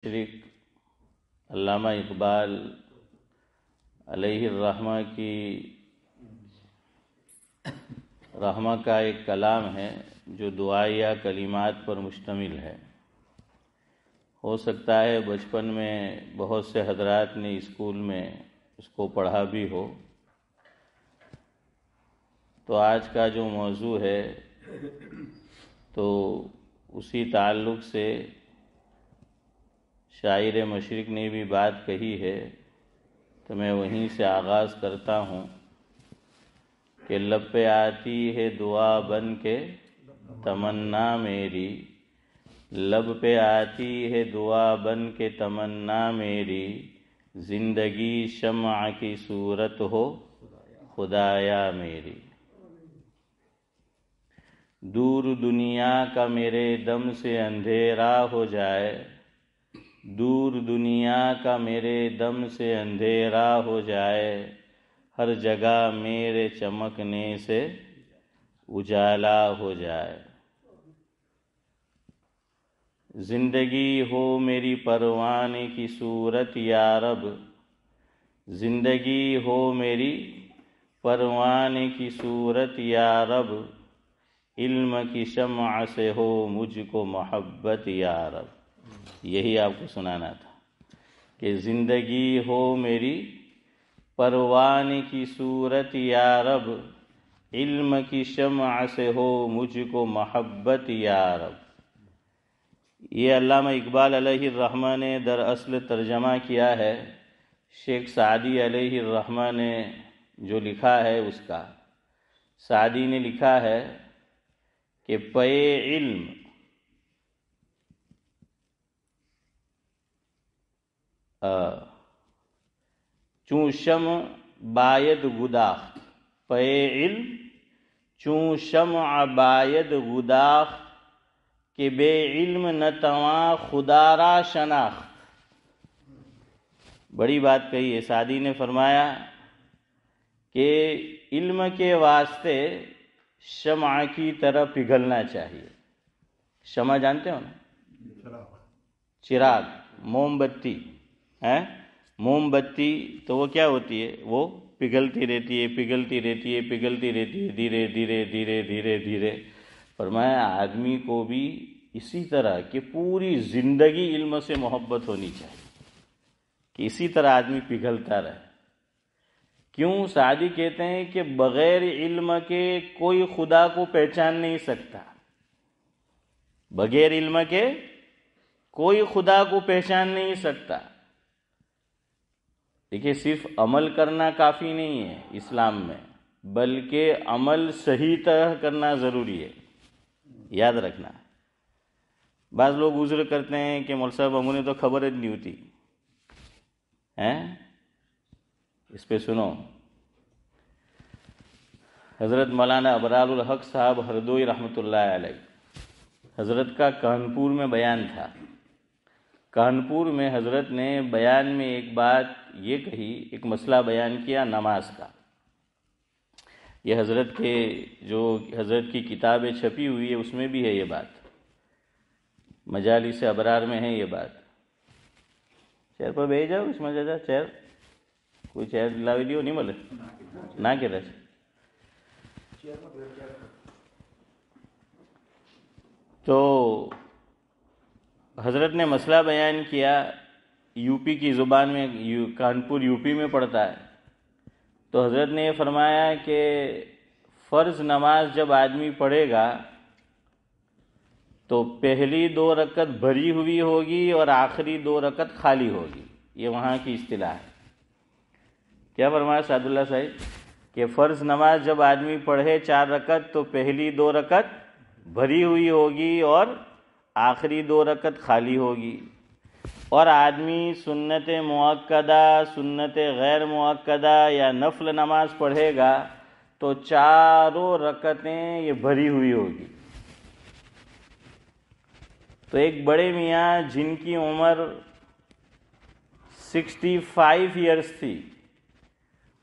شریک علامہ اقبال علیہ الرحمہ کی رحمہ کا ایک کلام ہے جو دعائیہ کلمات پر مشتمل ہے۔ ہو سکتا ہے بچپن میں بہت سے حضرات نے اسکول میں اس کو پڑھا بھی ہو، تو آج کا جو موضوع ہے تو اسی تعلق سے شاعر مشرق نے بھی بات کہی ہے، تو میں وہیں سے آغاز کرتا ہوں کہ لب پہ آتی ہے دعا بن کے تمنا میری، لب پہ آتی ہے دعا بن کے تمنا میری، زندگی شمع کی صورت ہو خدایا میری۔ دور دنیا کا میرے دم سے اندھیرا ہو جائے، دور دنیا کا میرے دم سے اندھیرا ہو جائے، ہر جگہ میرے چمکنے سے اجالا ہو جائے۔ زندگی ہو میری پروانے کی صورت یا رب، زندگی ہو میری پروانے کی صورت یا رب، علم کی شمع سے ہو مجھ کو محبت یا رب۔ یہی آپ کو سنانا تھا کہ زندگی ہو میری پروانے کی صورت یا رب، علم کی شمع سے ہو مجھ کو محبت یا رب۔ یہ علامہ اقبال علیہ الرحمہ نے دراصل ترجمہ کیا ہے شیخ سعدی علیہ الرحمہ نے جو لکھا ہے اس کا۔ سعدی نے لکھا ہے کہ پے علم چون شمع باید گداخت، پے علم چون شمع باید گداخت، کہ بے علم نتواں خدا را شناخت۔ بڑی بات کہی ہے۔ سعدی نے فرمایا کہ علم کے واسطے شمع کی طرح پگھلنا چاہیے۔ شمع جانتے ہو نا؟ چراغ، موم بتی ہے۔ موم بتی تو وہ کیا ہوتی ہے؟ وہ پگھلتی رہتی ہے، پگھلتی رہتی ہے، پگھلتی رہتی ہے، دھیرے دھیرے دھیرے دھیرے دھیرے۔ فرمایا آدمی کو بھی اسی طرح کہ پوری زندگی علم سے محبت ہونی چاہیے کہ اسی طرح آدمی پگھلتا رہے۔ کیوں؟ سعدی کہتے ہیں کہ بغیر علم کے کوئی خدا کو پہچان نہیں سکتا، بغیر علم کے کوئی خدا کو پہچان نہیں سکتا۔ دیکھیے صرف عمل کرنا کافی نہیں ہے اسلام میں، بلکہ عمل صحیح طرح کرنا ضروری ہے، یاد رکھنا۔ بعض لوگ عذر کرتے ہیں کہ مول صاحب ہمیں تو خبر ہی نہیں ہوتی ہے۔ اس پہ سنو، حضرت مولانا ابرار الحق صاحب ہردوئی رحمۃ اللہ علیہ، حضرت کا کانپور میں بیان تھا۔ کانپور میں حضرت نے بیان میں ایک بات یہ کہی، ایک مسئلہ بیان کیا نماز کا۔ یہ حضرت کے جو حضرت کی کتابیں چھپی ہوئی ہے اس میں بھی ہے یہ بات، مجالس ابرار میں ہے یہ بات۔ چیئر پر بیٹھ جاؤ، اس میں جا چیئر، کوئی چیئر لاوی لیو نہیں ملے نہ کہ رہے۔ تو حضرت نے مسئلہ بیان کیا، یو پی کی زبان میں، کانپور یو پی میں پڑتا ہے۔ تو حضرت نے یہ فرمایا کہ فرض نماز جب آدمی پڑھے گا تو پہلی 2 رکعت بھری ہوئی ہوگی اور آخری 2 رکعت خالی ہوگی۔ یہ وہاں کی اصطلاح ہے۔ کیا فرمایا سعد اللہ صاحب کہ فرض نماز جب آدمی پڑھے 4 رکعت تو پہلی 2 رکعت بھری ہوئی ہوگی اور آخری 2 رکعت خالی ہوگی، اور آدمی سنت مؤکدہ، سنت غیر مؤکدہ یا نفل نماز پڑھے گا تو 4 رکعتیں یہ بھری ہوئی ہوگی۔ تو ایک بڑے میاں جن کی عمر 65 ایئرس تھی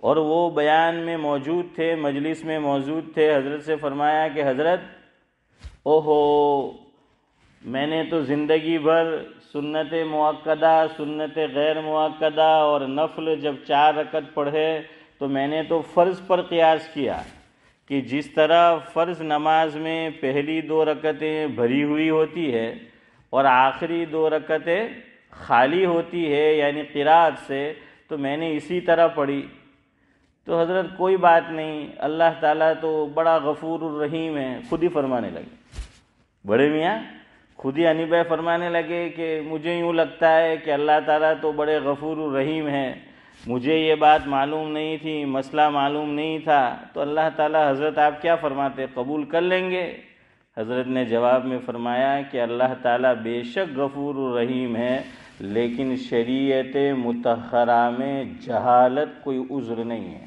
اور وہ بیان میں موجود تھے، مجلس میں موجود تھے، حضرت سے فرمایا کہ حضرت اوہو، میں نے تو زندگی بھر سنت مؤکدہ، سنت غیر مؤکدہ اور نفل جب 4 رکعت پڑھے تو میں نے تو فرض پر قیاس کیا کہ جس طرح فرض نماز میں پہلی 2 رکعتیں بھری ہوئی ہوتی ہے اور آخری 2 رکعتیں خالی ہوتی ہے یعنی قرات سے، تو میں نے اسی طرح پڑھی۔ تو حضرت کوئی بات نہیں، اللہ تعالیٰ تو بڑا غفور الرحیم ہے، خود ہی فرمانے لگے، بڑے میاں خود ہی انیس بھائی فرمانے لگے کہ مجھے یوں لگتا ہے کہ اللہ تعالیٰ تو بڑے غفور الرحیم ہے، مجھے یہ بات معلوم نہیں تھی، مسئلہ معلوم نہیں تھا، تو اللہ تعالیٰ حضرت آپ کیا فرماتے، قبول کر لیں گے؟ حضرت نے جواب میں فرمایا کہ اللہ تعالیٰ بے شک غفور الرحیم ہے، لیکن شریعت مطہرہ میں جہالت کوئی عذر نہیں ہے۔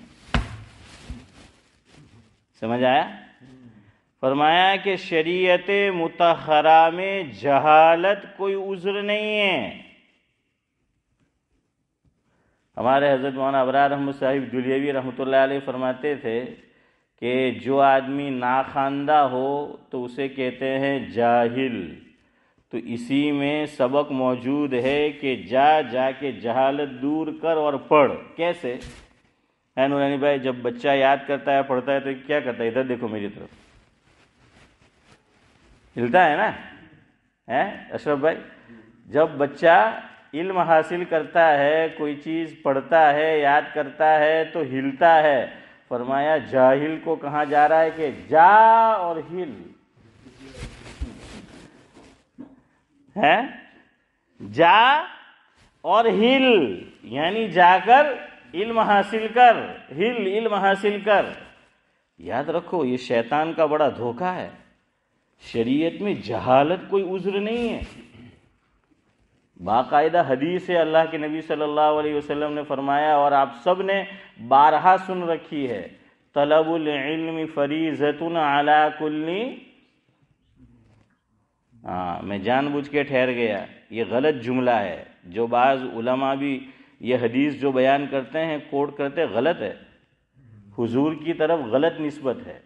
سمجھ آیا؟ فرمایا کہ شریعت مطہرہ میں جہالت کوئی عذر نہیں ہے۔ ہمارے حضرت مولانا ابرار احمد صاحب دلیوی رحمۃ اللہ علیہ فرماتے تھے کہ جو آدمی ناخواندہ ہو تو اسے کہتے ہیں جاہل، تو اسی میں سبق موجود ہے کہ جا کے جہالت دور کر اور پڑھ۔ کیسے ہے نورانی بھائی؟ جب بچہ یاد کرتا ہے، پڑھتا ہے، تو کیا کرتا ہے؟ ادھر دیکھو میری طرف، ہلتا ہے نا؟ اشرف بھائی، جب بچہ علم حاصل کرتا ہے، کوئی چیز پڑھتا ہے، یاد کرتا ہے تو ہلتا ہے۔ فرمایا جاہل کو کہاں جا رہا ہے کہ جا اور ہل، جا اور ہل، یعنی جا کر علم حاصل کر، ہل علم حاصل کر۔ یاد رکھو یہ شیطان کا بڑا دھوکہ ہے، شریعت میں جہالت کوئی عذر نہیں ہے۔ باقاعدہ حدیث ہے، اللہ کے نبی صلی اللہ علیہ وسلم نے فرمایا اور آپ سب نے بارہا سن رکھی ہے، طلب العلم فریضۃ علی کل۔ میں جان بوجھ کے ٹھہر گیا، یہ غلط جملہ ہے، جو بعض علماء بھی یہ حدیث جو بیان کرتے ہیں، کوٹ کرتے، غلط ہے، حضور کی طرف غلط نسبت ہے۔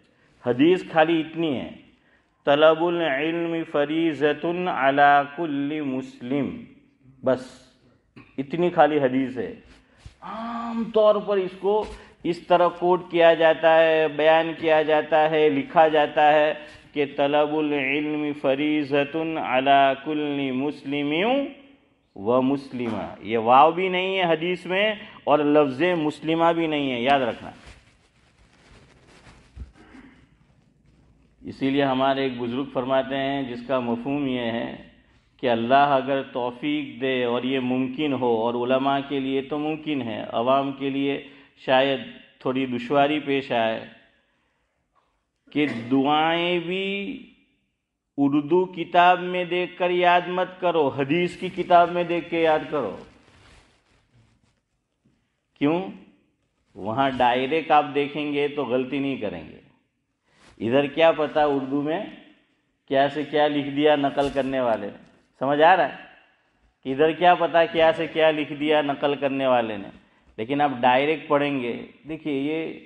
حدیث خالی اتنی ہے، طلب العلم فریضۃ علی کل مسلم، بس اتنی خالی حدیث ہے۔ عام طور پر اس کو اس طرح کوٹ کیا جاتا ہے، بیان کیا جاتا ہے، لکھا جاتا ہے کہ طلب العلم فریضۃ علی کل مسلم و مسلمہ۔ یہ واو بھی نہیں ہے حدیث میں اور لفظ مسلمہ بھی نہیں ہے، یاد رکھنا۔ اسی لیے ہمارے ایک بزرگ فرماتے ہیں، جس کا مفہوم یہ ہے کہ اللہ اگر توفیق دے اور یہ ممکن ہو، اور علماء کے لیے تو ممکن ہے، عوام کے لیے شاید تھوڑی دشواری پیش آئے، کہ دعائیں بھی اردو کتاب میں دیکھ کر یاد مت کرو، حدیث کی کتاب میں دیکھ کے یاد کرو۔ کیوں؟ وہاں ڈائریکٹ آپ دیکھیں گے تو غلطی نہیں کریں گے، ادھر کیا پتا اردو میں کیا سے کیا لکھ دیا نقل کرنے والے نے، سمجھ آ رہا ہے کہ ادھر کیا پتا کیا سے کیا لکھ دیا نقل کرنے والے نے، لیکن آپ ڈائریکٹ پڑھیں گے۔ دیکھیے یہ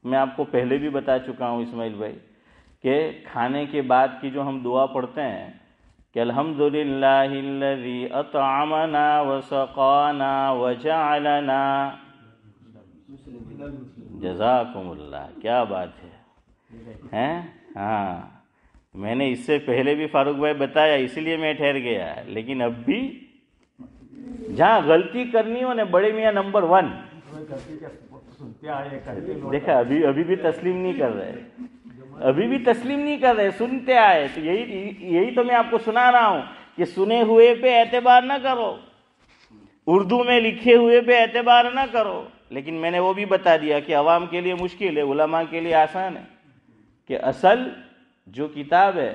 میں آپ کو پہلے بھی بتا چکا ہوں اسماعیل بھائی، کہ کھانے کے بعد کی جو ہم دعا پڑھتے ہیں کہ الحمدللہ الذی اطعمنا وسقانا وجعلنا، جزاکم اللہ، کیا بات ہے، ہاں میں نے اس سے پہلے بھی فاروق بھائی بتایا، اسی لیے میں ٹھہر گیا، لیکن اب بھی جہاں غلطی کرنی ہو نا بڑے میاں نمبر 1 دیکھا، ابھی بھی تسلیم نہیں کر رہے، ابھی بھی تسلیم نہیں کر رہے، سنتے آئے، تو یہی تو میں آپ کو سنا رہا ہوں کہ سنے ہوئے پہ اعتبار نہ کرو، اردو میں لکھے ہوئے پہ اعتبار نہ کرو۔ لیکن میں نے وہ بھی بتا دیا کہ عوام کے لیے مشکل ہے، علماء کے لیے آسان ہے، کہ اصل جو کتاب ہے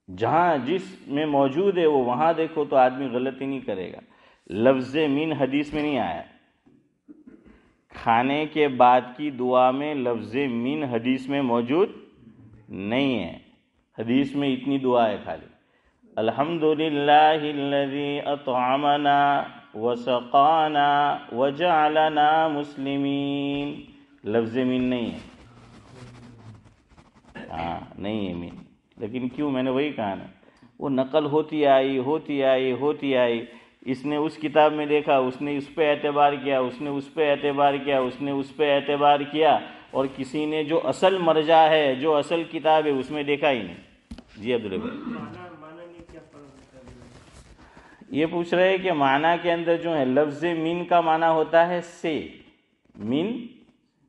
جہاں جس میں موجود ہے وہ وہاں دیکھو تو آدمی غلطی نہیں کرے گا۔ لفظ من حدیث میں نہیں آیا، کھانے کے بعد کی دعا میں لفظ من حدیث میں موجود نہیں ہے، حدیث میں اتنی دعا ہے خالی، الحمدللہ الذی اطعمنا وسقانا وجعلنا مسلمین، لفظ من نہیں ہے، نہیں ہے من، لیکن کیوں؟ میں نے وہی کہا نا، وہ نقل ہوتی آئی. اس نے اس کتاب میں دیکھا، اس نے اس پہ اعتبار کیا، اس نے اس پہ اعتبار کیا، اس نے اس پہ اعتبار کیا، اور کسی نے جو اصل مرجع ہے، جو اصل کتاب ہے، اس میں دیکھا ہی نہیں. جی عبداللہ بھائی یہ پوچھ رہے ہیں کہ معنی کے اندر جو ہے لفظ من کا معنی ہوتا ہے سے. من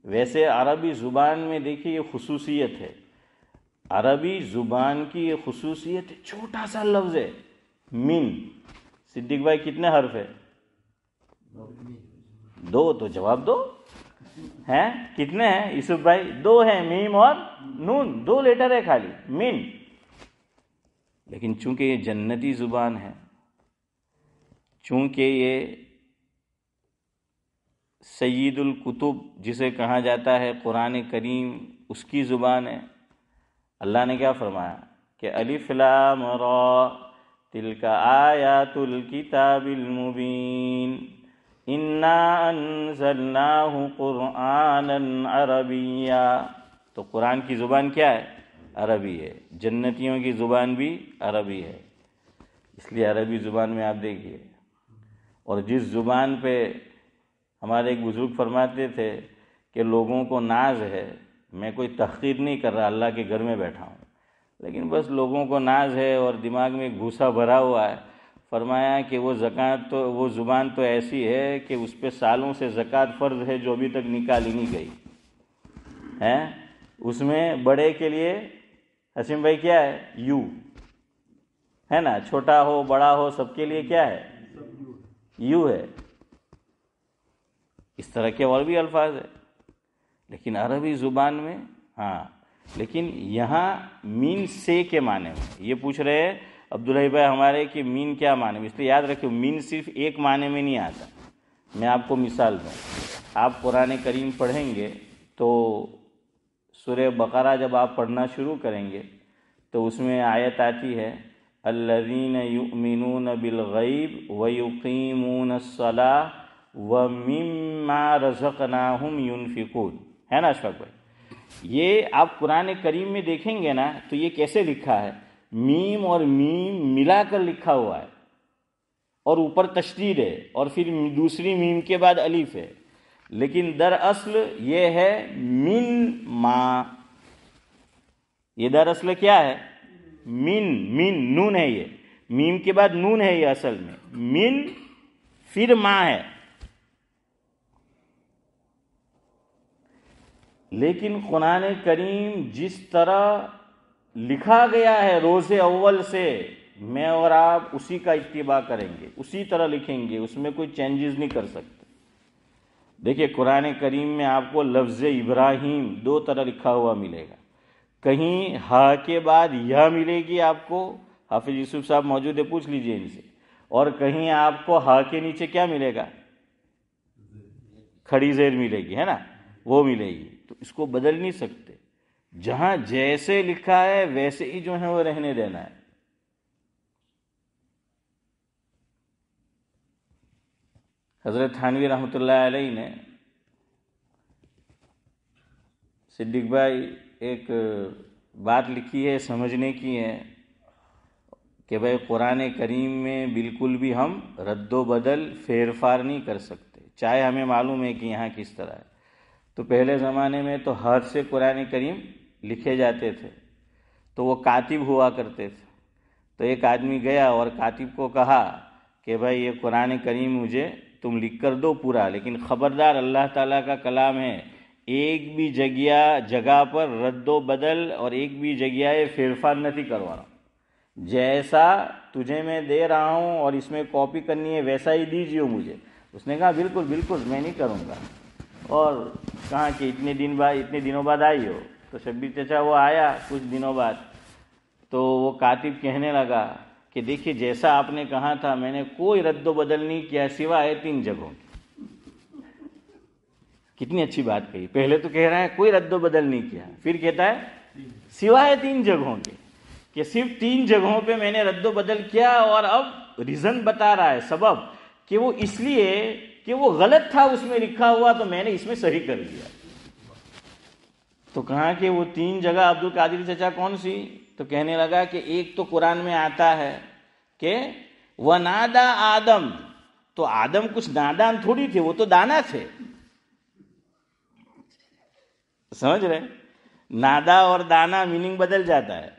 ویسے عربی زبان میں دیکھیے یہ خصوصیت ہے، عربی زبان کی یہ خصوصیت ہے، چھوٹا سا لفظ ہے من. صدیق بھائی کتنے حرف ہے؟ 2. تو جواب دو ہیں کتنے ہیں یوسف بھائی؟ 2 ہیں، میم اور نون، 2 لیٹر ہے خالی من. لیکن چونکہ یہ جنتی زبان ہے، چونکہ یہ سید الکتب جسے کہا جاتا ہے قرآن کریم، اس کی زبان ہے، اللہ نے کیا فرمایا کہ الف لام را تلک آیات الکتاب المبین انا انزلناہ قرآنا عربیا. تو قرآن کی زبان کیا ہے؟ عربی ہے. جنتیوں کی زبان بھی عربی ہے. اس لیے عربی زبان میں آپ دیکھیے، اور جس زبان پہ ہمارے ایک بزرگ فرماتے تھے کہ لوگوں کو ناز ہے، میں کوئی تحقیر نہیں کر رہا، اللہ کے گھر میں بیٹھا ہوں، لیکن بس لوگوں کو ناز ہے اور دماغ میں گھوسا بھرا ہوا ہے. فرمایا کہ وہ وہ زبان تو ایسی ہے کہ اس پہ سالوں سے زکوٰۃ فرض ہے جو ابھی تک نکالی نہیں گئی ہے. اس میں بڑے کے لیے حسین بھائی کیا ہے؟ یو ہے نا، چھوٹا ہو بڑا ہو سب کے لیے کیا ہے؟ یو ہے. اس طرح کے اور بھی الفاظ ہیں لیکن عربی زبان میں ہاں. لیکن یہاں مین سے کے معنی میں یہ پوچھ رہے ہیں عبداللہ بھائی ہمارے کہ مین کیا معنی میں. اس لیے یاد رکھو مین صرف ایک معنی میں نہیں آتا. میں آپ کو مثال دوں، آپ قرآن کریم پڑھیں گے تو سورہ بقرہ جب آپ پڑھنا شروع کریں گے تو اس میں آیت آتی ہے الذین یؤمنون بالغیب ویقیمون الصلاۃ ومما رزقناہم ینفقون، ہے نا اشفاق بھائی؟ یہ آپ قرآن کریم میں دیکھیں گے نا تو یہ کیسے لکھا ہے؟ میم اور میم ملا کر لکھا ہوا ہے، اور اوپر تشدید ہے، اور پھر دوسری میم کے بعد الف ہے. لیکن دراصل یہ ہے من ما. یہ دراصل کیا ہے؟ من نون ہے، یہ میم کے بعد نون ہے، یہ اصل میں من پھر ما ہے. لیکن قرآن کریم جس طرح لکھا گیا ہے روز اول سے، میں اور آپ اسی کا اتباع کریں گے، اسی طرح لکھیں گے، اس میں کوئی چینجز نہیں کر سکتے. دیکھیے قرآن کریم میں آپ کو لفظ ابراہیم 2 طرح لکھا ہوا ملے گا. کہیں ہا کے بعد یا ملے گی آپ کو، حافظ یوسف صاحب موجود ہے پوچھ لیجئے ان سے، اور کہیں آپ کو ہا کے نیچے کیا ملے گا؟ کھڑی زیر ملے گی، ہے نا، وہ ملے گی. تو اس کو بدل نہیں سکتے، جہاں جیسے لکھا ہے ویسے ہی جو ہے وہ رہنے دینا ہے. حضرت تھانوی رحمۃ اللہ علیہ نے صدیق بھائی ایک بات لکھی ہے، سمجھنے کی ہے کہ بھائی قرآن کریم میں بالکل بھی ہم رد و بدل پھیر پھار نہیں کر سکتے، چاہے ہمیں معلوم ہے کہ یہاں کس طرح ہے. تو پہلے زمانے میں تو ہاتھ سے قرآن کریم لکھے جاتے تھے، تو وہ کاتب ہوا کرتے تھے. تو ایک آدمی گیا اور کاتب کو کہا کہ بھائی یہ قرآن کریم مجھے تم لکھ کر دو پورا، لیکن خبردار اللہ تعالیٰ کا کلام ہے، ایک بھی جگہ پر رد و بدل اور ایک بھی جگہ پھیر پھار نہیں کروانا. جیسا تجھے میں دے رہا ہوں اور اس میں کاپی کرنی ہے ویسا ہی دیجیے مجھے. اس نے کہا بالکل بالکل میں نہیں کروں گا. اور کہا کہ اتنے دنوں بعد آئی ہو. تو شبیر چچا وہ آیا کچھ دنوں بعد، تو وہ کاتب کہنے لگا کہ دیکھیے جیسا آپ نے کہا تھا میں نے کوئی رد و بدل نہیں کیا سوائے 3 جگہوں کی. کتنی اچھی بات کہی. پہلے تو کہہ رہا ہے کوئی رد و بدل نہیں کیا، پھر کہتا ہے سوائے 3 جگہوں کے، کہ صرف 3 جگہوں پہ میں نے رد و بدل کیا. اور اب ریزن بتا رہا ہے، سبب، کہ وہ اس لیے کہ وہ غلط تھا اس میں لکھا ہوا تو میں نے اس میں صحیح کر دیا. تو کہا کہ وہ 3 جگہ عبد القادر چچا کون سی؟ تو کہنے لگا کہ ایک تو قرآن میں آتا ہے کہ وَنَادَا آدم، تو آدم کچھ نادان تھوڑی تھے، وہ تو دانا تھے. سمجھ رہے؟ نادا اور دانا میننگ بدل جاتا ہے.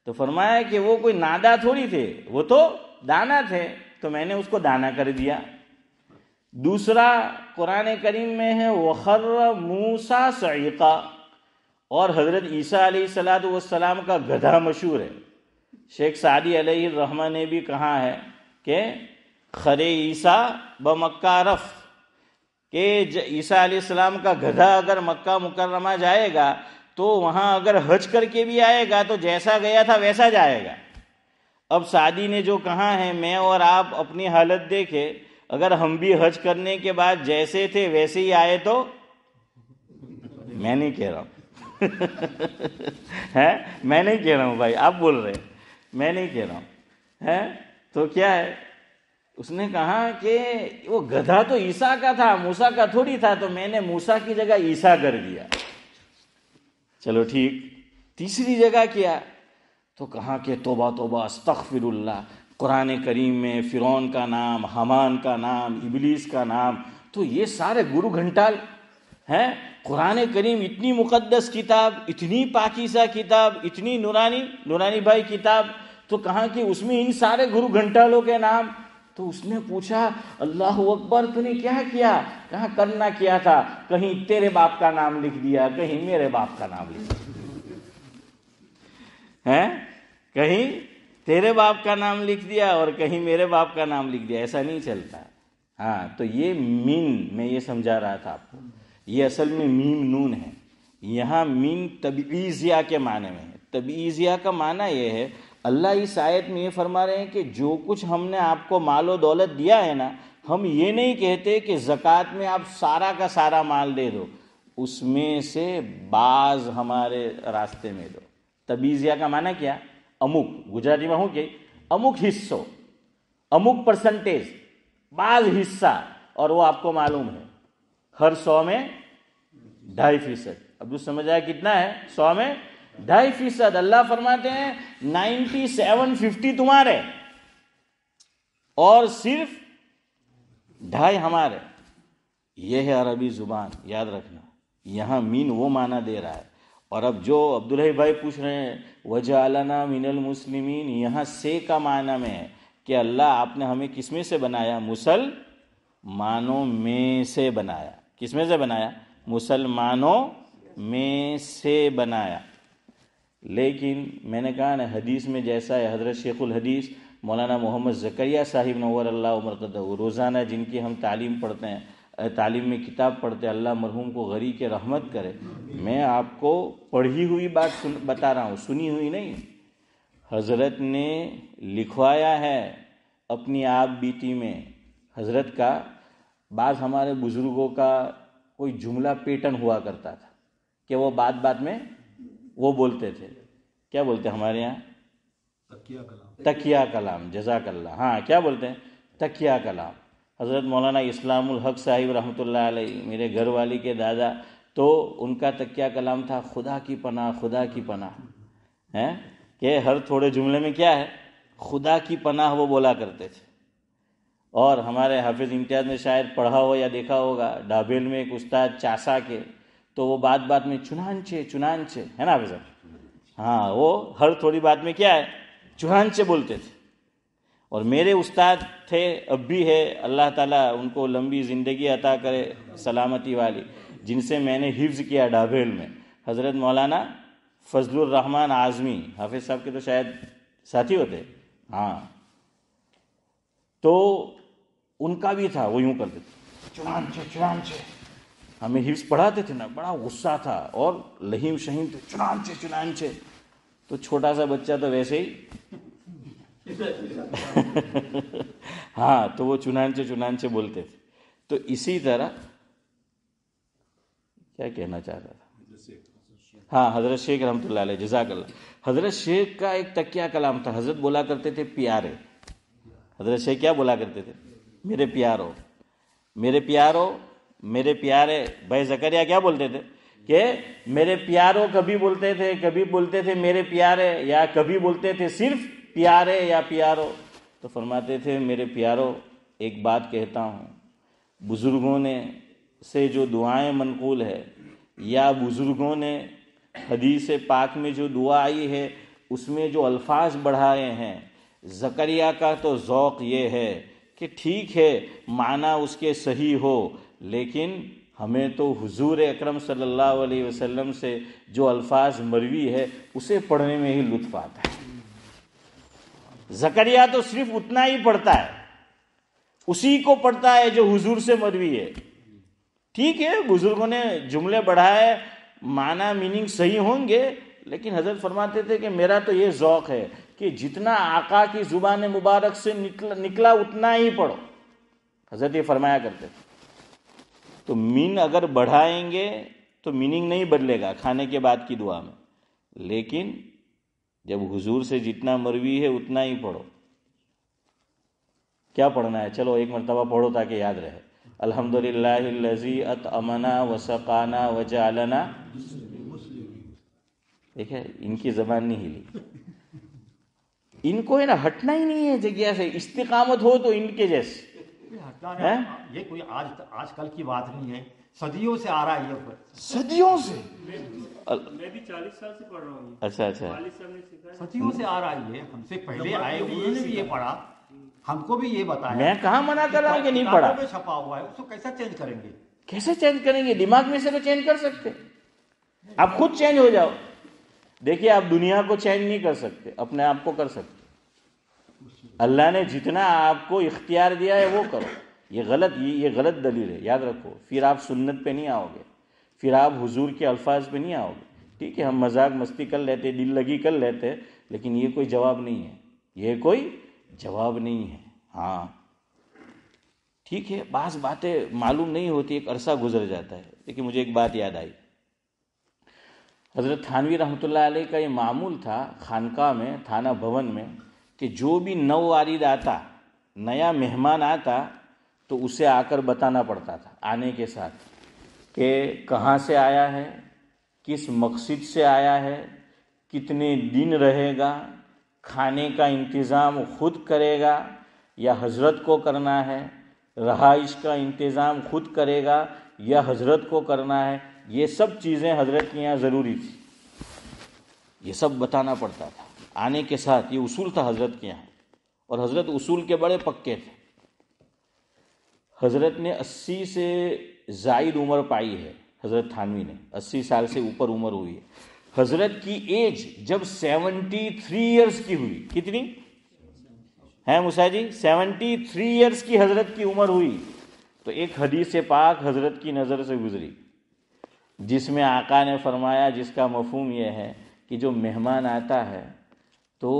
تو فرمایا کہ وہ کوئی نادا تھوڑی تھے، وہ تو دانا تھے، تو میں نے اس کو دانا کر دیا. دوسرا قرآن کریم میں ہے وَخَرَّ مُوسَىٰ صَعِقًا، اور حضرت عیسیٰ علیہ السلام کا گدھا مشہور ہے. شیخ سعدی علیہ الرحمہ نے بھی کہا ہے کہ خرے عیسیٰ بمکہ رفت، کہ عیسیٰ علیہ السلام کا گدھا اگر مکہ مکرمہ جائے گا تو وہاں اگر حج کر کے بھی آئے گا تو جیسا گیا تھا ویسا جائے گا. اب سعدی نے جو کہا ہے، میں اور آپ اپنی حالت دیکھے، اگر ہم بھی حج کرنے کے بعد جیسے تھے ویسے ہی آئے تو میں نہیں کہہ رہا ہوں میں نہیں کہہ رہا ہوں بھائی، آپ بول رہے، میں نہیں کہہ رہا ہوں. تو کیا ہے، اس نے کہا کہ وہ گدھا تو عیسیٰ کا تھا، موسیٰ کا تھوڑی تھا، تو میں نے موسیٰ کی جگہ عیسیٰ کر دیا. چلو ٹھیک. تیسری جگہ کیا تو کہا کہ توبہ توبہ استغفر اللہ. قرآن کریم میں فرعون کا نام، حامان کا نام، ابلیس کا نام، تو یہ سارے گرو گھنٹال ہیں. قرآن کریم اتنی مقدس کتاب، اتنی پاکیزہ کتاب، اتنی نورانی بھائی کتاب، تو کہا کہ اس میں ان سارے گرو گھنٹالوں کے نام. تو اس نے پوچھا اللہ اکبر، تو نے کیا کیا؟ کہا کرنا کیا تھا، کہیں تیرے باپ کا نام لکھ دیا، کہیں میرے باپ کا نام لکھ دیا، کہیں تیرے باپ کا نام لکھ دیا اور کہیں میرے باپ کا نام لکھ دیا. ایسا نہیں چلتا. ہاں، تو یہ مین، میں یہ سمجھا رہا تھا آپ کو، یہ اصل میں میم نون ہے. یہاں مین تبعیضیہ کے معنی میں ہے. تبعیضیہ کا معنی یہ ہے، اللہ اس آیت میں یہ فرما رہے ہیں کہ جو کچھ ہم نے آپ کو مال و دولت دیا ہے نا، ہم یہ نہیں کہتے کہ زکوٰۃ میں آپ سارا کا سارا مال دے دو، اس میں سے بعض ہمارے راستے میں دو. تبعیضیہ کا معنی کیا؟ امک، گجراتی میں ہوں کہ امک حصو، امک پرسنٹیج، بعض حصہ، اور وہ آپ کو معلوم ہے ہر 100 میں 2.5%. اب سمجھ آیا کتنا ہے؟ 100 میں 2.5%. اللہ فرماتے ہیں 9750 تمہارے اور صرف 2.5 ہمارے. یہ ہے عربی زبان، یاد رکھنا. یہاں مین وہ معنی دے رہا ہے. اور اب جو عبداللہ بھائی پوچھ رہے ہیں وَجَعَلَنَا مِنَ الْمُسْلِمِينَ، یہاں سے کا معنی میں ہے کہ اللہ آپ نے ہمیں کس میں سے بنایا؟ مسلمانوں میں سے بنایا. کس میں سے بنایا؟ مسلمانوں میں سے بنایا. لیکن میں نے کہا نا، حدیث میں جیسا ہے، حضرت شیخ الحدیث مولانا محمد زکریا صاحب نور اللہ مرقدہ، روزانہ جن کی ہم تعلیم پڑھتے ہیں، تعلیم میں کتاب پڑھتے ہیں، اللہ مرحوم کو غری کے رحمت کرے. میں آپ کو پڑھی ہوئی بات بتا رہا ہوں، سنی ہوئی نہیں. حضرت نے لکھوایا ہے اپنی آپ بیتی میں. حضرت کا بعض ہمارے بزرگوں کا کوئی جملہ پیٹرن ہوا کرتا تھا کہ وہ بات میں وہ بولتے تھے، کیا بولتے ہمارے یہاں؟ تکیہ کلام. جزاک اللہ. ہاں، کیا بولتے ہیں؟ تکیہ کلام. حضرت مولانا اسلام الحق صاحب رحمۃ اللہ علیہ، میرے گھر والی کے دادا، تو ان کا تکیہ کلام تھا خدا کی پناہ، خدا کی پناہ. کہ ہر تھوڑے جملے میں کیا ہے؟ خدا کی پناہ وہ بولا کرتے تھے. اور ہمارے حافظ امتیاز نے شاید پڑھا ہو یا دیکھا ہوگا، ڈابیل میں ایک استاد چاسا کے، تو وہ بات میں چنانچہ ہے نا حافظ؟ ہاں، وہ ہر تھوڑی بات میں کیا ہے؟ چنانچہ بولتے تھے. اور میرے استاد تھے، اب بھی ہے، اللہ تعالیٰ ان کو لمبی زندگی عطا کرے، سلامتی والی، جن سے میں نے حفظ کیا ڈابیل میں، حضرت مولانا فضل الرحمن اعظمی. حافظ صاحب کے تو شاید ساتھی ہوتے. ہاں، تو ان کا بھی تھا، وہ یوں کرتے تھے چنانچہ. ہمیں حفظ پڑھاتے تھے نا، بڑا غصہ تھا اور لہیم شہیم تھے، چنانچہ. تو چھوٹا سا بچہ تو ویسے ہی ہاں، تو وہ چنانچہ بولتے تھے. تو اسی طرح کیا کہنا چاہ رہا تھا؟ ہاں، حضرت شیخ رحمۃ اللہ علیہ، جزاک اللہ. حضرت شیخ کا ایک تکیہ کلام تھا. حضرت بولا کرتے تھے پیارے. حضرت شیخ کیا بولا کرتے تھے؟ میرے پیارے. بھائی زکریا کیا بولتے تھے؟ کہ میرے پیاروں کبھی بولتے تھے میرے پیارے، یا کبھی بولتے تھے صرف پیارے یا پیارو. تو فرماتے تھے میرے پیارو ایک بات کہتا ہوں، بزرگوں نے سے جو دعائیں منقول ہے یا بزرگوں نے حدیث پاک میں جو دعا آئی ہے اس میں جو الفاظ بڑھائے ہیں، زکریا کا تو ذوق یہ ہے کہ ٹھیک ہے معنی اس کے صحیح ہو، لیکن ہمیں تو حضور اکرم صلی اللہ علیہ وسلم سے جو الفاظ مروی ہے اسے پڑھنے میں ہی لطف آتا ہے. زکریا تو صرف اتنا ہی پڑھتا ہے، اسی کو پڑھتا ہے جو حضور سے مروی ہے. ٹھیک ہے بزرگوں نے جملے بڑھائے، معنی میننگ صحیح ہوں گے، لیکن حضرت فرماتے تھے کہ میرا تو یہ ذوق ہے کہ جتنا آقا کی زبان مبارک سے نکلا اتنا ہی پڑھو. حضرت یہ فرمایا کرتے تھے. تو مین اگر بڑھائیں گے تو میننگ نہیں بدلے گا کھانے کے بعد کی دعا میں، لیکن جب حضور سے جتنا مروی ہے اتنا ہی پڑھو. کیا پڑھنا ہے؟ چلو ایک مرتبہ پڑھو تاکہ یاد رہے. الحمدللہ الذی اطعمنا وسقانا وجعلنا. دیکھیں ان کی زبان نہیں ہلی، ان کو ہے نا ہٹنا ہی نہیں ہے جگہ سے. استقامت ہو تو ان کے جیسے. یہ کوئی آج کل کی بات نہیں ہے، صدیوں سے آ رہا ہے یہ. صدیوں سے میں بھی 40 سال سے پڑھ رہا ہوں. اچھا صدیوں سے آ رہا ہے یہ. ہم سے پہلے آئے انہوں نے بھی یہ پڑھا، ہم کو بھی یہ بتایا. میں کہاں منع کر رہا ہوں کہ نہیں پڑھا. میں چھپا ہوا ہے، اس کو کیسا چینج کریں گے؟ کیسے چینج کریں گے؟ دماغ میں سے تو چینج کر سکتے. آپ خود چینج ہو جاؤ. دیکھیے آپ دنیا کو چینج نہیں کر سکتے، اپنے آپ کو کر سکتے. اللہ نے جتنا آپ کو اختیار دیا ہے وہ کرو. یہ غلط دلیل ہے، یاد رکھو. پھر آپ سنت پہ نہیں آؤ گے، پھر آپ حضور کے الفاظ پہ نہیں آؤ گے. ٹھیک ہے ہم مذاق مستی کر لیتے، دل لگی کر لیتے، لیکن یہ کوئی جواب نہیں ہے. یہ کوئی جواب نہیں ہے. ہاں ٹھیک ہے بعض باتیں معلوم نہیں ہوتی، ایک عرصہ گزر جاتا ہے. لیکن مجھے ایک بات یاد آئی. حضرت تھانوی رحمۃ اللہ علیہ کا یہ معمول تھا خانقاہ میں، تھانہ بھون میں، کہ جو بھی نو وارد آتا، نیا مہمان آتا، تو اسے آ کر بتانا پڑتا تھا آنے کے ساتھ کہ کہاں سے آیا ہے، کس مقصد سے آیا ہے، کتنے دن رہے گا، کھانے کا انتظام خود کرے گا یا حضرت کو کرنا ہے، رہائش کا انتظام خود کرے گا یا حضرت کو کرنا ہے. یہ سب چیزیں حضرت کے یہاں ضروری تھی، یہ سب بتانا پڑتا تھا آنے کے ساتھ. یہ اصول تھا حضرت کے یہاں، اور حضرت اصول کے بڑے پکے تھے. حضرت نے 80 سے زائد عمر پائی ہے. حضرت تھانوی نے 80 سال سے اوپر عمر ہوئی ہے. حضرت کی ایج جب 73 ایئرز کی ہوئی، کتنی ہے موسیٰ جی؟ 73 ایئرز کی حضرت کی عمر ہوئی، تو ایک حدیث پاک حضرت کی نظر سے گزری جس میں آقا نے فرمایا، جس کا مفہوم یہ ہے کہ جو مہمان آتا ہے تو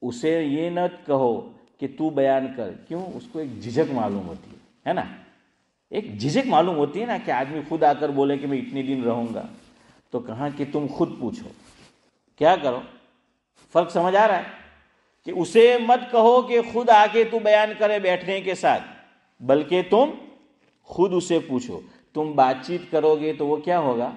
اسے یہ نہ کہو کہ تو بیان کر. کیوں؟ اس کو ایک جھجک معلوم ہوتی ہے نا، ایک جھجک معلوم ہوتی ہے نا کہ آدمی خود آ کر بولے کہ میں اتنے دن رہوں گا. تو کہاں کہ تم خود پوچھو. کیا کرو؟ فرق سمجھ آ رہا ہے کہ اسے مت کہو کہ خود آ کے تو بیان کرے بیٹھنے کے ساتھ، بلکہ تم خود اسے پوچھو. تم بات چیت کرو گے تو وہ کیا ہوگا؟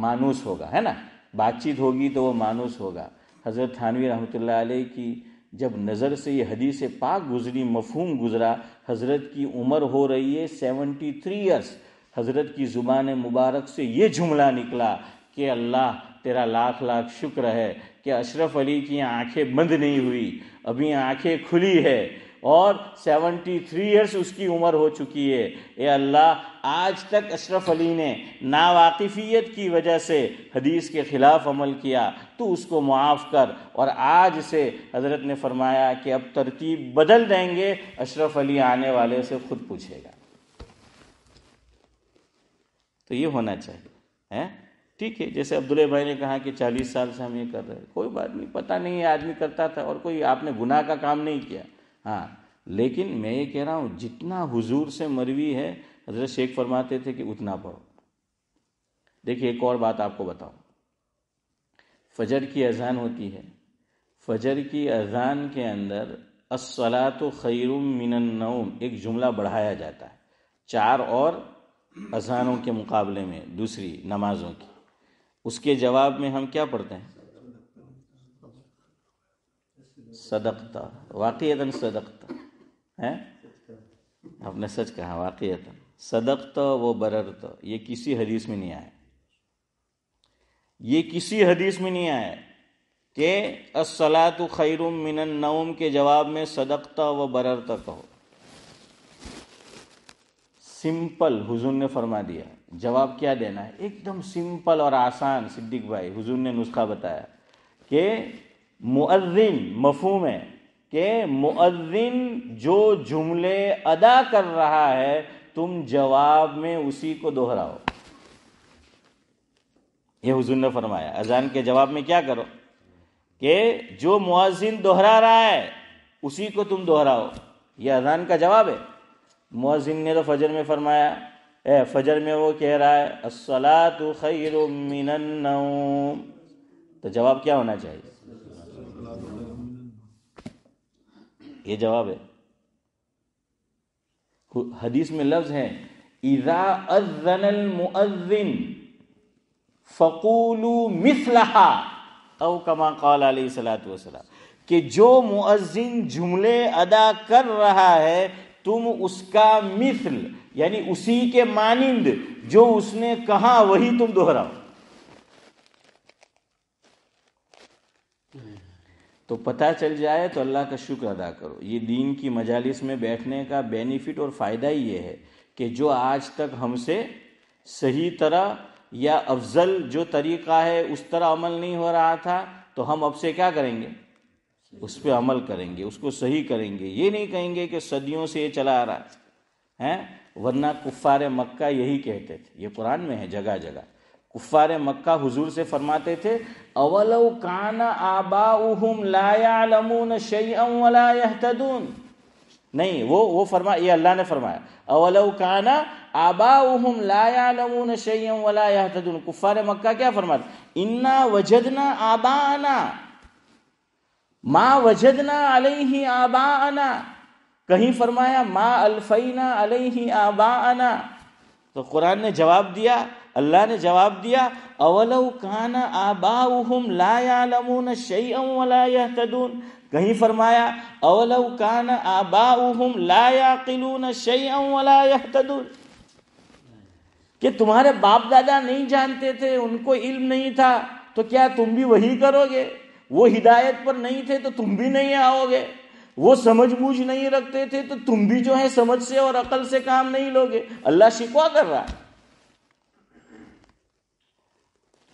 مانوس ہوگا، ہے نا. بات چیت ہوگی تو وہ مانوس ہوگا. حضرت تھانوی رحمۃ اللہ علیہ کی جب نظر سے یہ حدیث پاک گزری، مفہوم گزرا، حضرت کی عمر ہو رہی ہے 73 ایئرس، حضرت کی زبان مبارک سے یہ جملہ نکلا کہ اللہ تیرا لاکھ لاکھ شکر ہے کہ اشرف علی کی آنکھیں بند نہیں ہوئی، ابھی آنکھیں کھلی ہے اور 73 ایئرس اس کی عمر ہو چکی ہے. اے اللہ آج تک اشرف علی نے ناواقفیت کی وجہ سے حدیث کے خلاف عمل کیا، تو اس کو معاف کر. اور آج سے حضرت نے فرمایا کہ اب ترتیب بدل دیں گے، اشرف علی آنے والے سے خود پوچھے گا. تو یہ ہونا چاہیے. ٹھیک ہے جیسے عبداللہ بھائی نے کہا کہ 40 سال سے ہم یہ کر رہے ہیں، کوئی بات نہیں، پتہ نہیں ہے آدمی کرتا تھا اور کوئی آپ نے گناہ کا کام نہیں کیا. ہاں لیکن میں یہ کہہ رہا ہوں جتنا حضور سے مروی ہے حضرت شیخ فرماتے تھے کہ اتنا پڑھو. دیکھیے ایک اور بات آپ کو بتاؤں. فجر کی اذان ہوتی ہے، فجر کی اذان کے اندر الصلاۃ خیر من النوم ایک جملہ بڑھایا جاتا ہے. 4 اور اذانوں کے مقابلے میں دوسری نمازوں کی، اس کے جواب میں ہم کیا پڑھتے ہیں؟ صدقتا، واقعتاً صدقتا ہے، آپ نے سچ کہا، واقعتاً صدقتا و بررتا، یہ کسی حدیث میں نہیں آیا، یہ کسی حدیث میں نہیں آیا کہ الصلاۃ خیر من النوم کے جواب میں صدقتا و بررتا کہو۔ سمپل حضور نے فرما دیا، جواب کیا دینا ہے، ایک دم سمپل اور آسان۔ صدیق بھائی حضور نے نسخہ بتایا کہ مؤذن، مفہوم ہے کہ مؤذن جو جملے ادا کر رہا ہے تم جواب میں اسی کو دہراؤ۔ یہ حضور نے فرمایا اذان کے جواب میں کیا کرو کہ جو مؤذن دہرا رہا ہے اسی کو تم دہراؤ، یہ اذان کا جواب ہے۔ مؤذن نے تو فجر میں فرمایا، فجر میں وہ کہہ رہا ہے الصلاۃ خیر من النوم، تو جواب کیا ہونا چاہیے؟ یہ جواب ہے۔ حدیث میں لفظ ہے اذا اذن المؤذن فقولوا مثلها او کما قال علیہ الصلوۃ والسلام، کہ جو مؤذن جملے ادا کر رہا ہے تم اس کا مثل یعنی اسی کے مانند جو اس نے کہا وہی تم دہراؤ۔ تو پتہ چل جائے تو اللہ کا شکر ادا کرو۔ یہ دین کی مجالس میں بیٹھنے کا بینیفٹ اور فائدہ ہی یہ ہے کہ جو آج تک ہم سے صحیح طرح یا افضل جو طریقہ ہے اس طرح عمل نہیں ہو رہا تھا، تو ہم اب سے کیا کریں گے؟ اس پہ عمل کریں گے، اس کو صحیح کریں گے۔ یہ نہیں کہیں گے کہ صدیوں سے یہ چلا آ رہا ہے، ورنہ کفار مکہ یہی کہتے تھے، یہ قرآن میں ہے جگہ جگہ۔ کفار مکہ حضور سے فرماتے تھے اولو کان آباؤہم لا یعلمون شیئا ولا یہتدون، نہیں وہ فرمایا، یہ اللہ نے فرمایا اولو کان آباؤہم لا یعلمون شیئا ولا یہتدون۔ کفار مکہ کیا فرماتے؟ انا وجدنا آباءنا ما وجدنا علیہ آباءنا، کہیں فرمایا ما الفینا علیہ آباءنا۔ تو قرآن نے جواب دیا، اللہ نے جواب دیا اولو کان آباؤہم لا یعلمون شیئا ولا یہتدون، کہیں فرمایا اولو کان آباؤہم لا یعقلون شیئا ولا یہتدون، کہ تمہارے باپ دادا نہیں جانتے تھے، ان کو علم نہیں تھا، تو کیا تم بھی وہی کرو گے؟ وہ ہدایت پر نہیں تھے تو تم بھی نہیں آؤ گے، وہ سمجھ بوجھ نہیں رکھتے تھے تو تم بھی جو ہے سمجھ سے اور عقل سے کام نہیں لوگے۔ اللہ شکوہ کر رہا ہے۔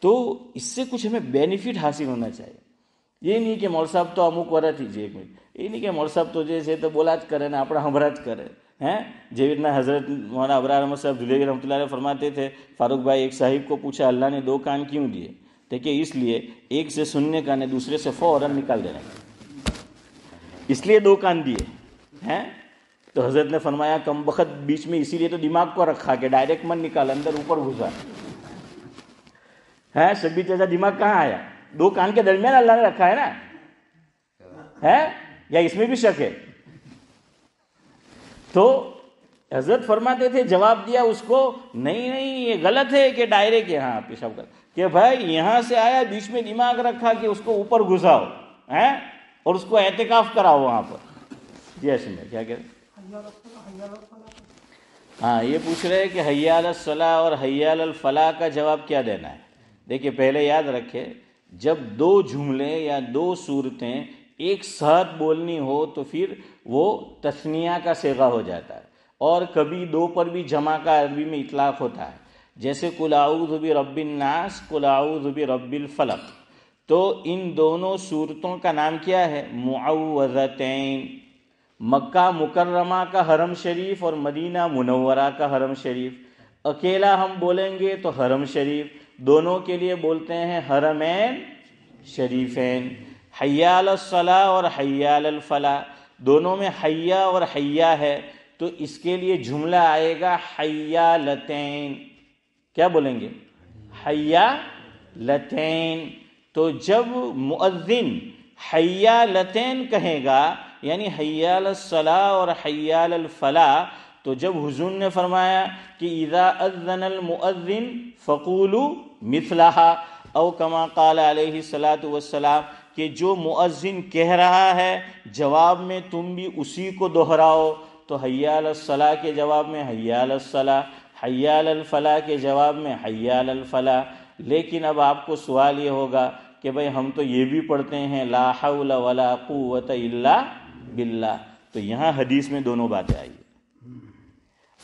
تو اس سے کچھ ہمیں بینیفٹ حاصل ہونا چاہیے۔ یہ نہیں کہ مول صاحب تو امک ورت ہی ایک منٹ، یہ نہیں کہ مول صاحب تو جیسے تو بولا کرے نا اپنا ہمراج کرے ہیں۔ جینا حضرت مولانا ابرار احمد صاحب دھلیوی رحمۃ اللہ علیہ فرماتے تھے، فاروق بھائی ایک صاحب کو پوچھا اللہ نے 2 کان کیوں دیے؟ دیکھیے اس لیے ایک سے سننے کا نے دوسرے سے فوراً نکال دینا، اس لیے 2 کان دیے ہیں۔ تو حضرت نے فرمایا کم بخت بیچ میں اسی لیے تو دماغ کو رکھا کہ ڈائریکٹ من نکال اندر اوپر گھسا ہے۔ شبیر جیسا دماغ کہاں آیا؟ 2 کان کے درمیان اللہ نے رکھا ہے نا، ہے یا اس میں بھی شک ہے؟ تو حضرت فرماتے تھے جواب دیا اس کو، نہیں یہ غلط ہے کہ ڈائریکٹ یہاں پیشاب کر، کہ بھائی یہاں سے آیا بیچ میں دماغ رکھا کہ اس کو اوپر گھساؤ اور اس کو اعتکاف کراؤ وہاں پر۔ جی ایسے میں کیا کہہ رہے؟ ہاں یہ پوچھ رہے کہ حی علی الصلاۃ اور حی علی الفلاح کا جواب کیا دینا ہے۔ دیکھیے پہلے یاد رکھے جب 2 جملے یا 2 صورتیں ایک ساتھ بولنی ہو تو پھر وہ تثنیہ کا صیغہ ہو جاتا ہے، اور کبھی 2 پر بھی جمع کا عربی میں اطلاق ہوتا ہے، جیسے قل اعوذ برب الناس، قل اعوذ برب الفلق۔ تو ان دونوں صورتوں کا نام کیا ہے؟ معوذتین۔ مکہ مکرمہ کا حرم شریف اور مدینہ منورہ کا حرم شریف، اکیلا ہم بولیں گے تو حرم شریف، دونوں کے لیے بولتے ہیں حرمین شریفین۔ حی علی الصلاۃ اور حی علی الفلاح، دونوں میں حیا اور حیا ہے، تو اس کے لیے جملہ آئے گا حیالتین۔ کیا بولیں گے؟ حیالتین۔ تو جب مؤذن حیالتین کہے گا یعنی حی علی الصلاۃ اور حی علی الفلاح، تو جب حضور نے فرمایا کہ اذا اذن المؤذن فقولوا مثلها او کما قال علیہ الصلاۃ والسلام، کہ جو مؤذن کہہ رہا ہے جواب میں تم بھی اسی کو دہراؤ. تو حی علی الصلاۃ کے جواب میں حی علی الصلاۃ، حی علی الفلاح کے جواب میں حی علی الفلاح. لیکن اب آپ کو سوال یہ ہوگا کہ بھئی ہم تو یہ بھی پڑھتے ہیں لا حول ولا قوت الا باللہ. تو یہاں حدیث میں دونوں باتیں آئی.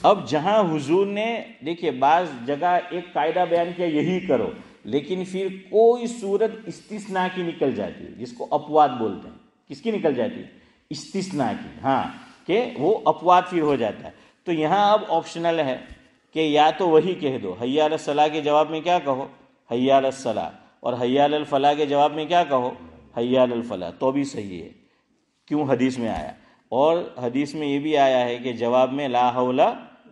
اب جہاں حضور نے دیکھیے بعض جگہ ایک قاعدہ بیان کیا یہی کرو، لیکن پھر کوئی صورت استثناء کی نکل جاتی ہے جس کو اپوات بولتے ہیں. کس کی نکل جاتی ہے؟ استثناء کی. ہاں کہ وہ اپوات پھر ہو جاتا ہے. تو یہاں اب آپشنل ہے کہ یا تو وہی کہہ دو حی علی الصلاۃ کے جواب میں کیا کہو حی علی الصلاۃ، اور حی علی الفلاح کے جواب میں کیا کہو حی علی الفلاح، تو بھی صحیح ہے. کیوں؟ حدیث میں آیا. اور حدیث میں یہ بھی آیا ہے کہ جواب میں لا حول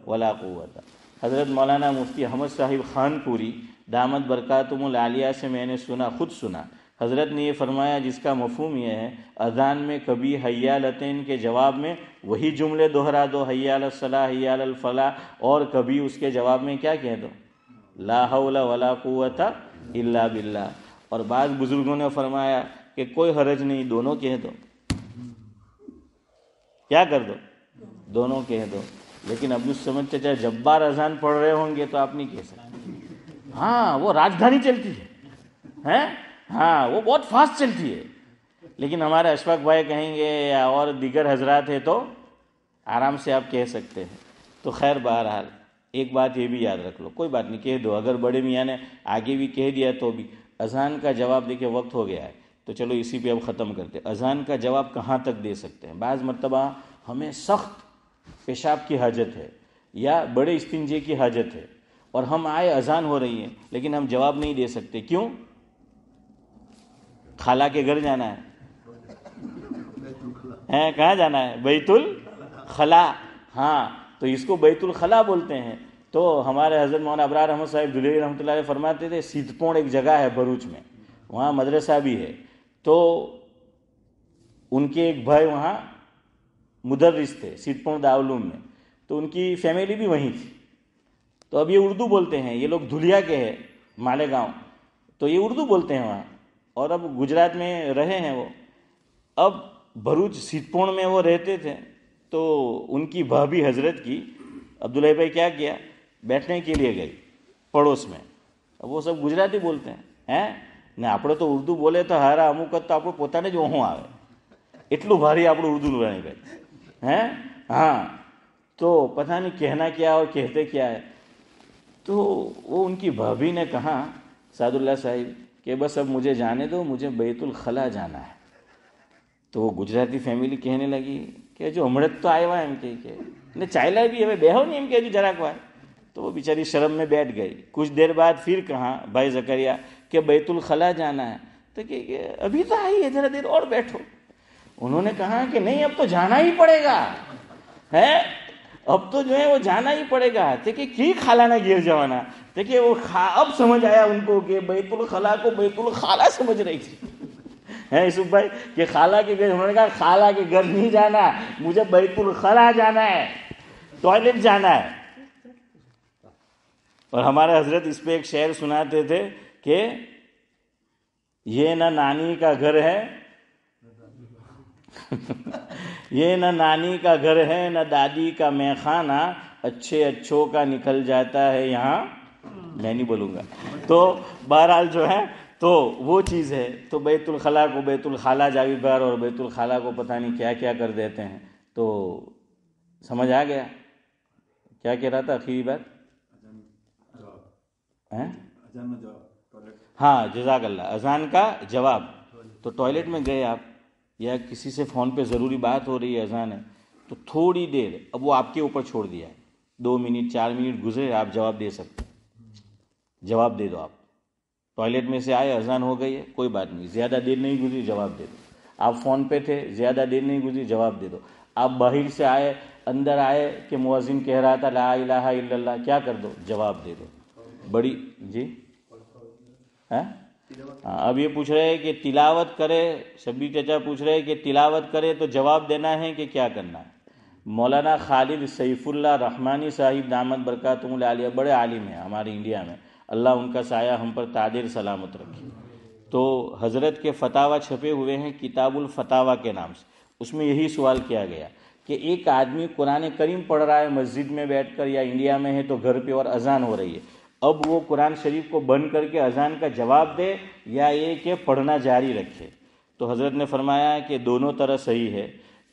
ولا قوت. حضرت مولانا مفتی احمد صاحب خان پوری دامت برکاتہم العالیہ سے میں نے خود سنا، حضرت نے یہ فرمایا جس کا مفہوم یہ ہے اذان میں کبھی حی علتین کے جواب میں وہی جملے دہرا دو حی علی الصلاۃ حی علی الفلاح، اور کبھی اس کے جواب میں کیا کہہ دو لا حول ولا قوت الا باللہ. اور بعض بزرگوں نے فرمایا کہ کوئی حرج نہیں، دونوں کہہ دو. کیا کر دو؟ دونوں کہہ دو. لیکن عبد الصمد چچا جبار اذان پڑھ رہے ہوں گے تو آپ نہیں کہہ سکتے. ہاں وہ راجدھانی چلتی ہے، ہاں وہ بہت فاسٹ چلتی ہے. لیکن ہمارے اشفاق بھائی کہیں گے یا اور دیگر حضرات ہے تو آرام سے آپ کہہ سکتے ہیں. تو خیر بہرحال ایک بات یہ بھی یاد رکھ لو، کوئی بات نہیں کہہ دو. اگر بڑے میاں نے آگے بھی کہہ دیا تو بھی اذان کا جواب دیکھیں وقت ہو گیا ہے تو چلو اسی پہ اب ختم کرتے. اذان کا جواب کہاں تک دے سکتے ہیں؟ بعض مرتبہ ہمیں سخت پیشاب کی حاجت ہے یا بڑے استنجے کی حاجت ہے اور ہم آئے اذان ہو رہی ہے لیکن ہم جواب نہیں دے سکتے. کیوں؟ خالہ کے گھر جانا ہے. کہاں جانا ہے؟ بیت الخلا. ہاں تو اس کو بیت الخلا بولتے ہیں. تو ہمارے حضرت مولانا ابرار احمد صاحب دھلیوی رحمۃ اللہ علیہ فرماتے تھے سیدپون ایک جگہ ہے بھروچ میں، وہاں مدرسہ بھی ہے. تو ان کے ایک بھائی وہاں مدرس تھے سیدپون دارالعلوم میں، تو ان کی فیملی بھی وہیں تھی. تو اب یہ اردو بولتے ہیں، یہ لوگ دھلیا کے ہیں مالیگاؤں، تو یہ اردو بولتے ہیں وہاں. اور اب گجرات میں رہے ہیں وہ. اب بھروچ سیدپون میں وہ رہتے تھے. تو ان کی بھابھی حضرت کی عبداللہ بھائی کیا کیا، بیٹھنے کے لیے گئی پڑوس میں. اب وہ سب گجراتی بولتے ہیں ને આપણે તો ઉર્દુ બોલે તો હારા અમુક તો આપણું પોતાને જ ઓહું આવે, એટલું ભારી આપણું ઉર્દુ બોલાણી ભાઈ. ہاں تو پتہ نہیں کہنا کیا اور کہتے کیا ہے. تو وہ ان کی بھابھی نے کہا سعد اللہ صاحب کہ بس اب مجھے جانے دو، مجھے بیت الخلا جانا ہے. تو وہ گجراتی فیملی کہنے لگی کہ جو ہمણાં તો આવ્યા એમ કે ને ચાલ્યા بھی હવે બેહો ને એમ કે જરાક વાર. تو وہ بیچاری شرم میں بیٹھ گئی. کچھ دیر بعد پھر کہا بھائی زکریا کہ بیت الخلا جانا ہے. تو کہ ابھی تو آئی ہے، ذرا دیر اور بیٹھو. انہوں نے کہا کہ نہیں اب تو جانا ہی پڑے گا ہے، اب تو جو ہے وہ جانا ہی پڑے گا. تو کہ کی خالہ نہ گر جوانا. تو کہ وہ اب سمجھ آیا ان کو کہ بیت الخلا کو بیت الخالہ سمجھ رہی تھی یوسف بھائی کہ خالہ کے گھر. انہوں نے کہا خالہ کے گھر نہیں جانا، مجھے بیت الخلا جانا ہے، ٹوائلٹ جانا ہے. اور ہمارے حضرت اس پہ ایک شعر سناتے تھے کہ یہ نہ نانی کا گھر ہے یہ نہ نانی کا گھر ہے نہ دادی کا میخانہ، اچھے اچھوں کا نکل جاتا ہے یہاں. میں نہیں بولوں گا. تو بہرحال جو ہے تو وہ چیز ہے. تو بیت الخلا کو بیت الخالہ جاوید بار اور بیت الخالہ کو پتہ نہیں کیا کیا کر دیتے ہیں. تو سمجھ آ گیا کیا کہہ رہا تھا آخری بات؟ ہاں جزاک اللہ. اذان کا جواب تو ٹوائلٹ میں گئے آپ یا کسی سے فون پہ ضروری بات ہو رہی ہے، اذان ہے تو تھوڑی دیر اب وہ آپ کے اوپر چھوڑ دیا ہے. 2 منٹ 4 منٹ گزرے آپ جواب دے سکتے، جواب دے دو. آپ ٹوائلٹ میں سے آئے اذان ہو گئی ہے کوئی بات نہیں، زیادہ دیر نہیں گزری جواب دے دو. آپ فون پہ تھے زیادہ دیر نہیں گزری جواب دے دو. آپ باہر سے آئے اندر آئے کہ مؤذن کہہ رہا تھا لا الہ الا اللہ، کیا کر دو جواب دے دو. بڑی جی اب یہ پوچھ رہے ہیں کہ تلاوت کرے، شبیر چچا پوچھ رہے ہیں کہ تلاوت کرے تو جواب دینا ہے کہ کیا کرنا ہے. مولانا خالد سیف اللہ رحمانی صاحب دامت برکاتہم العالیہ بڑے عالم ہیں ہمارے انڈیا میں، اللہ ان کا سایہ ہم پر تعدیر سلامت رکھے. تو حضرت کے فتاوی چھپے ہوئے ہیں کتاب الفتاوی کے نام سے، اس میں یہی سوال کیا گیا کہ ایک آدمی قرآن کریم پڑھ رہا ہے مسجد میں بیٹھ کر یا انڈیا میں ہے تو گھر پہ اور اذان ہو رہی ہے، اب وہ قرآن شریف کو بند کر کے اذان کا جواب دے یا یہ کہ پڑھنا جاری رکھے؟ تو حضرت نے فرمایا کہ دونوں طرح صحیح ہے،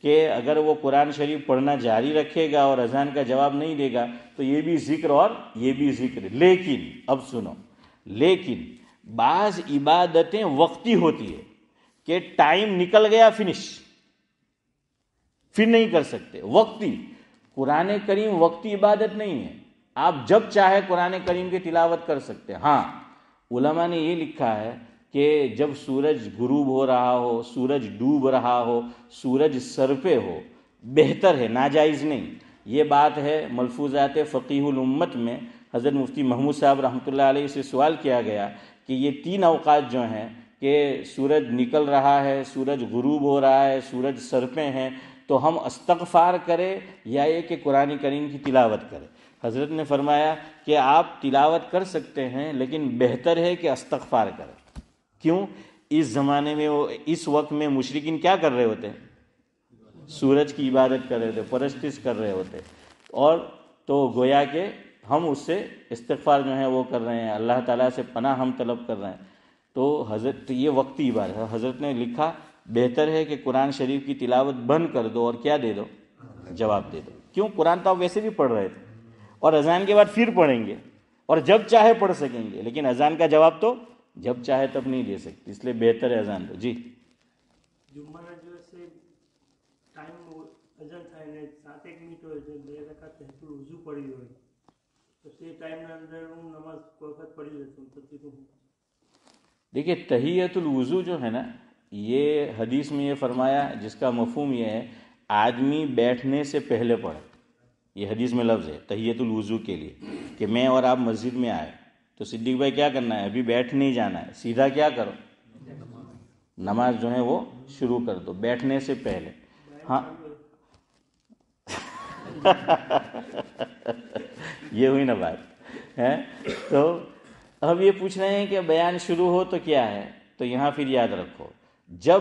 کہ اگر وہ قرآن شریف پڑھنا جاری رکھے گا اور اذان کا جواب نہیں دے گا تو یہ بھی ذکر اور یہ بھی ذکر. لیکن اب سنو، لیکن بعض عبادتیں وقتی ہوتی ہے کہ ٹائم نکل گیا فنش، پھر نہیں کر سکتے. وقتی قرآن کریم وقتی عبادت نہیں ہے، آپ جب چاہے قرآن کریم کی تلاوت کر سکتے ہیں. ہاں علماء نے یہ لکھا ہے کہ جب سورج غروب ہو رہا ہو، سورج ڈوب رہا ہو، سورج سر پہ ہو، بہتر ہے، ناجائز نہیں. یہ بات ہے ملفوظات فقیہ الامت میں حضرت مفتی محمود صاحب رحمۃ اللہ علیہ سے سوال کیا گیا کہ یہ 3 اوقات جو ہیں کہ سورج نکل رہا ہے، سورج غروب ہو رہا ہے، سورج سر پہ ہیں، تو ہم استغفار کریں یا یہ کہ قرآن کریم کی تلاوت کریں؟ حضرت نے فرمایا کہ آپ تلاوت کر سکتے ہیں لیکن بہتر ہے کہ استغفار کریں. کیوں؟ اس زمانے میں اس وقت میں مشرکین کیا کر رہے ہوتے ہیں؟ سورج کی عبادت کر رہے ہوتے، پرستش کر رہے ہوتے، اور تو گویا کہ ہم اس سے استغفار جو ہے وہ کر رہے ہیں، اللہ تعالیٰ سے پناہ ہم طلب کر رہے ہیں. تو حضرت یہ وقتی عبادت ہے. حضرت نے لکھا بہتر ہے کہ قرآن شریف کی تلاوت بند کر دو اور کیا دے دو؟ جواب دے دو. کیوں؟ قرآن تو آپ ویسے بھی پڑھ رہے تھے اور اذان کے بعد پھر پڑھیں گے اور جب چاہے پڑھ سکیں گے، لیکن اذان کا جواب تو جب چاہے تب نہیں دے سکتے، اس لیے بہتر ہے اذان دو. جی જુમ્માના દિવસે ટાઈમ અજાન થાય ને 7-1 મિનિટ હોય તો 2 રકાત તહેજુદ વઝુ પડી હોય તો તે ટાઈમના અંદર હું નમાઝ કોઈ વખત પડી લેતો પછી તો دیکھیے تحیۃ الوضو جو ہے نا، یہ حدیث میں یہ فرمایا جس کا مفہوم یہ ہے آدمی بیٹھنے سے پہلے پڑھے. یہ حدیث میں لفظ ہے تحیۃ الوضو کے لیے کہ میں اور آپ مسجد میں آئے تو صدیق بھائی کیا کرنا ہے؟ ابھی بیٹھ نہیں جانا ہے، سیدھا کیا کرو؟ نماز جو ہے وہ شروع کر دو بیٹھنے سے پہلے. ہاں یہ ہوئی نا بات ہے. تو اب یہ پوچھ رہے ہیں کہ بیان شروع ہو تو کیا ہے؟ تو یہاں پھر یاد رکھو، جب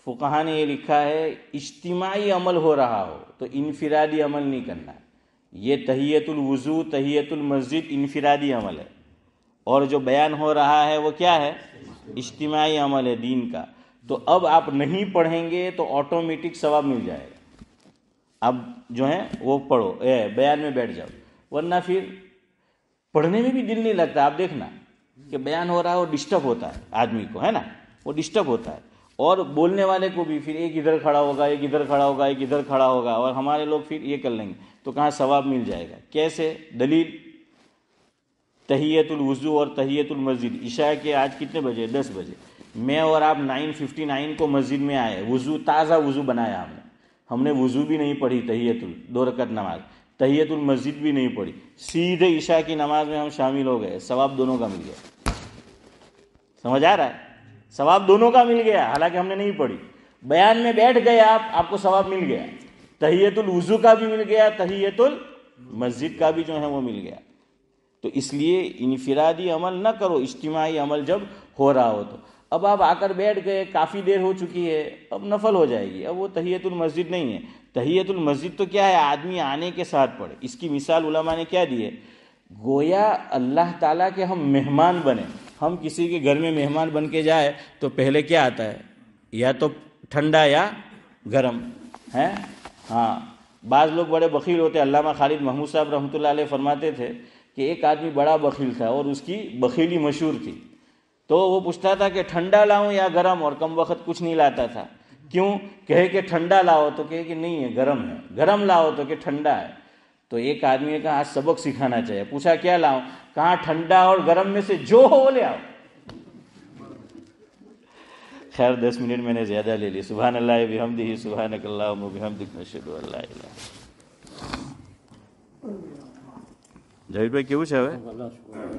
فقہا نے یہ لکھا ہے اجتماعی عمل ہو رہا ہو تو انفرادی عمل نہیں کرنا ہے. یہ تحیۃ الوضو، تحیۃ المسجد انفرادی عمل ہے، اور جو بیان ہو رہا ہے وہ کیا ہے؟ اجتماعی عمل ہے دین کا. تو اب آپ نہیں پڑھیں گے تو آٹومیٹک ثواب مل جائے گا. اب جو ہے وہ پڑھو، بیان میں بیٹھ جاؤ، ورنہ پھر پڑھنے میں بھی دل نہیں لگتا. آپ دیکھنا کہ بیان ہو رہا ہے وہ ڈسٹرب ہوتا ہے آدمی کو، ہے نا، وہ ڈسٹرب ہوتا ہے، اور بولنے والے کو بھی پھر ایک ادھر کھڑا ہوگا، ایک ادھر کھڑا ہوگا، ایک ادھر کھڑا ہوگا، اور ہمارے لوگ پھر یہ کر لیں گے تو کہاں ثواب مل جائے گا؟ کیسے؟ دلیل تحیۃ الوضو اور تحیۃ المسجد. عشاء کے آج کتنے بجے؟ 10 بجے. میں اور آپ 9:59 کو مسجد میں آئے، وضو تازہ وضو بنایا ہم نے وضو بھی نہیں پڑھی، تحیۃ 2 رکعت نماز، تحیۃ المسجد بھی نہیں پڑھی، سیدھے عشاء کی نماز میں ہم شامل ہو گئے، ثواب دونوں کا مل گیا. سمجھ آ رہا ہے؟ ثواب دونوں کا مل گیا، حالانکہ ہم نے نہیں پڑھی. بیان میں بیٹھ گئے آپ کو ثواب مل گیا، تحیۃ الوضو کا بھی مل گیا، تحیۃ المسجد کا بھی جو ہے وہ مل گیا. تو اس لیے انفرادی عمل نہ کرو، اجتماعی عمل جب ہو رہا ہو تو. اب آپ آ کر بیٹھ گئے، کافی دیر ہو چکی ہے، اب نفل ہو جائے گی، اب وہ تحیۃ المسجد نہیں ہے. تحیۃ المسجد تو کیا ہے؟ آدمی آنے کے ساتھ پڑھے. اس کی مثال علماء نے کیا دی ہے؟ گویا اللہ تعالیٰ کے ہم مہمان بنے. ہم کسی کے گھر میں مہمان بن کے جائے تو پہلے کیا آتا ہے؟ یا تو ٹھنڈا یا گرم ہے. ہاں بعض لوگ بڑے بخیل ہوتے. علامہ خالد محمود صاحب رحمۃ اللہ علیہ فرماتے تھے کہ ایک آدمی بڑا بخیل تھا اور اس کی بخیلی مشہور تھی. تو وہ پوچھتا تھا کہ ٹھنڈا لاؤں یا گرم، اور کم وقت کچھ نہیں لاتا تھا. کیوں؟ کہے کہ ٹھنڈا لاؤ تو کہے کہ نہیں ہے گرم ہے، گرم لاؤ تو کہ ٹھنڈا ہے. تو ایک آدمی نے کہا آج سبق سکھانا چاہیے. پوچھا کیا لاؤں؟ کہاں ٹھنڈا اور گرم میں سے جو ہو لے آؤ. خیر 10 منٹ میں نے زیادہ لے لی. سبحان اللہ بحمدہ، سبحانک اللہم وبحمدک، نشہد ان لا الہ. جاوید بھائی کیوں ہے؟